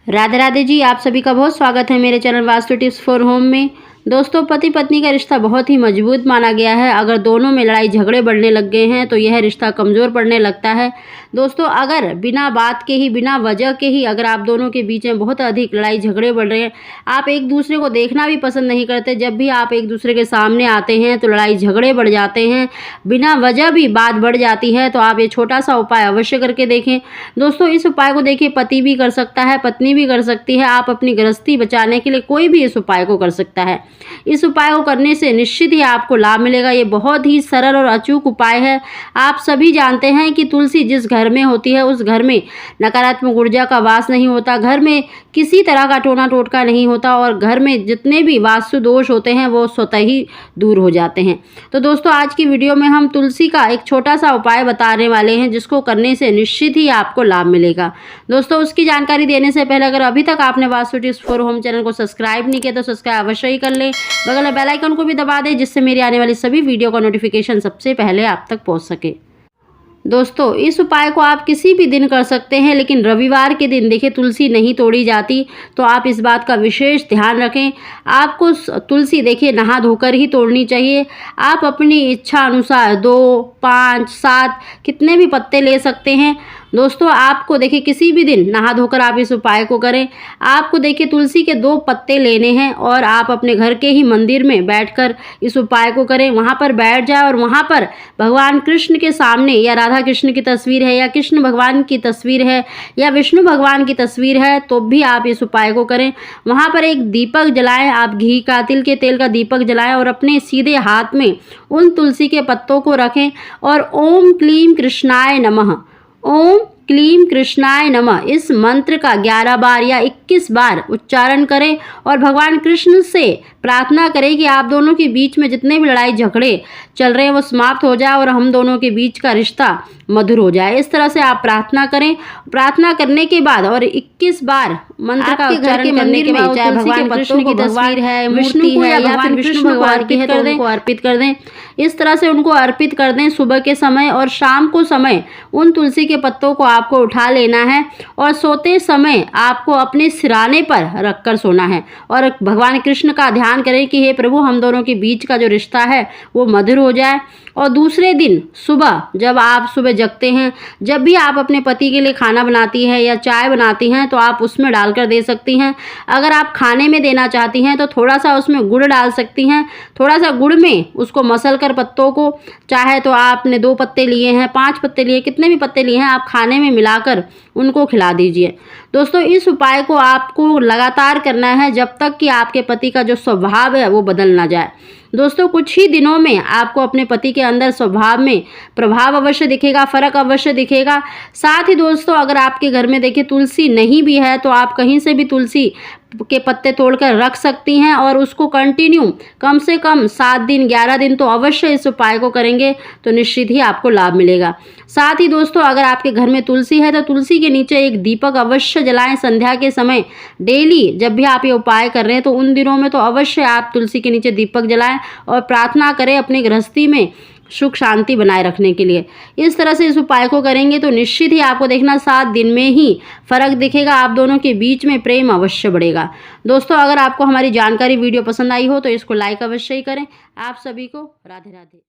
राधे राधे जी, आप सभी का बहुत स्वागत है मेरे channel vastu tips for home में। दोस्तों, पति पत्नी का रिश्ता बहुत ही मजबूत माना गया है। अगर दोनों में लड़ाई झगड़े बढ़ने लग गए हैं तो यह रिश्ता कमज़ोर पड़ने लगता है। दोस्तों, अगर बिना बात के ही, बिना वजह के ही अगर आप दोनों के बीच में बहुत अधिक लड़ाई झगड़े बढ़ रहे हैं, आप एक दूसरे को देखना भी पसंद नहीं करते, जब भी आप एक दूसरे के सामने आते हैं तो लड़ाई झगड़े बढ़ जाते हैं, बिना वजह भी बात बढ़ जाती है, तो आप ये छोटा सा उपाय अवश्य करके देखें। दोस्तों, इस उपाय को देखिए पति भी कर सकता है, पत्नी भी कर सकती है। आप अपनी गृहस्थी बचाने के लिए कोई भी इस उपाय को कर सकता है। इस उपाय को करने से निश्चित ही आपको लाभ मिलेगा। ये बहुत ही सरल और अचूक उपाय है। आप सभी जानते हैं कि तुलसी जिस घर में होती है उस घर में नकारात्मक ऊर्जा का वास नहीं होता, घर में किसी तरह का टोना टोटका नहीं होता और घर में जितने भी वास्तु दोष होते हैं वो स्वतः ही दूर हो जाते हैं। तो दोस्तों, आज की वीडियो में हम तुलसी का एक छोटा सा उपाय बताने वाले हैं जिसको करने से निश्चित ही आपको लाभ मिलेगा। दोस्तों, उसकी जानकारी देने से पहले अगर अभी तक आपने vastu tips for home channel को सब्सक्राइब नहीं किया तो सब्सक्राइब अवश्य ही कर लें। बगल में बेल आइकन को भी दबा दें जिससे मेरी आने वाली सभी वीडियो का नोटिफिकेशन सबसे पहले आप तक पहुंच सके। दोस्तों, इस उपाय को आप किसी भी दिन कर सकते हैं, लेकिन रविवार के दिन देखिए तुलसी नहीं तोड़ी जाती, तो आप इस बात का विशेष ध्यान रखें। आपको तुलसी देखिए नहा धोकर ही तोड़नी चाहिए। आप अपनी इच्छा अनुसार 2, 5, 7 कितने भी पत्ते ले सकते हैं। दोस्तों, आपको देखिए किसी भी दिन नहा धोकर आप इस उपाय को करें। आपको देखिए तुलसी के 2 पत्ते लेने हैं और आप अपने घर के ही मंदिर में बैठकर इस उपाय को करें। वहाँ पर बैठ जाए और वहाँ पर भगवान कृष्ण के सामने या राधा कृष्ण की तस्वीर है या कृष्ण भगवान की तस्वीर है या विष्णु भगवान की तस्वीर है तो भी आप इस उपाय को करें। वहाँ पर एक दीपक जलाएं, आप घी का, तिल के तेल का दीपक जलाएं और अपने सीधे हाथ में उन तुलसी के पत्तों को रखें और ओम क्लीम कृष्णाय नमः, ओम क्लीम कृष्णाय नमः इस मंत्र का 11 बार या 21 बार उच्चारण करें और भगवान कृष्ण से प्रार्थना करें कि आप दोनों के बीच में जितने भी लड़ाई झगड़े चल रहे हैं वो समाप्त हो जाए और हम दोनों के बीच का रिश्ता मधुर हो जाए। इस तरह से आप प्रार्थना करें। प्रार्थना करने के बाद और 21 बार मंत्र का उच्चारण करने के बाद चाहे भगवान कृष्ण की तस्वीर है, मूर्ति है या फिर विष्णु भगवान की है तो उनको अर्पित कर दें। इस तरह से उनको अर्पित कर दें। सुबह के समय और शाम को समय उन तुलसी के पत्तों को आपको उठा लेना है और सोते समय आपको अपने सिराने पर रखकर सोना है और भगवान कृष्ण का ध्यान करें कि हे प्रभु, हम दोनों के बीच का जो रिश्ता है वो मधुर हो जाए। और दूसरे दिन सुबह जब आप सुबह जगते हैं, जब भी आप अपने पति के लिए खाना बनाती हैं या चाय बनाती हैं तो आप उसमें डालकर दे सकती हैं। अगर आप खाने में देना चाहती हैं तो थोड़ा सा उसमें गुड़ डाल सकती हैं। थोड़ा सा गुड़ में उसको मसल कर पत्तों को, चाहे तो आपने 2 पत्ते लिए हैं, 5 पत्ते लिए, कितने भी पत्ते लिए हैं, आप खाने में मिलाकर उनको खिला दीजिए। दोस्तों, इस उपाय को आपको लगातार करना है जब तक कि आपके पति का जो स्वभाव है वो बदल ना जाए। दोस्तों, कुछ ही दिनों में आपको अपने पति के अंदर स्वभाव में प्रभाव अवश्य दिखेगा, फर्क अवश्य दिखेगा। साथ ही दोस्तों, अगर आपके घर में देखिए तुलसी नहीं भी है तो आप कहीं से भी तुलसी के पत्ते तोड़कर रख सकती हैं और उसको कंटिन्यू कम से कम 7 दिन 11 दिन तो अवश्य इस उपाय को करेंगे तो निश्चित ही आपको लाभ मिलेगा। साथ ही दोस्तों, अगर आपके घर में तुलसी है तो तुलसी के नीचे एक दीपक अवश्य जलाएं संध्या के समय। डेली जब भी आप ये उपाय कर रहे हैं तो उन दिनों में तो अवश्य आप तुलसी के नीचे दीपक जलाएं और प्रार्थना करें अपनी गृहस्थी में सुख शांति बनाए रखने के लिए। इस तरह से इस उपाय को करेंगे तो निश्चित ही आपको देखना 7 दिन में ही फर्क दिखेगा। आप दोनों के बीच में प्रेम अवश्य बढ़ेगा। दोस्तों, अगर आपको हमारी जानकारी वीडियो पसंद आई हो तो इसको लाइक अवश्य ही करें। आप सभी को राधे राधे।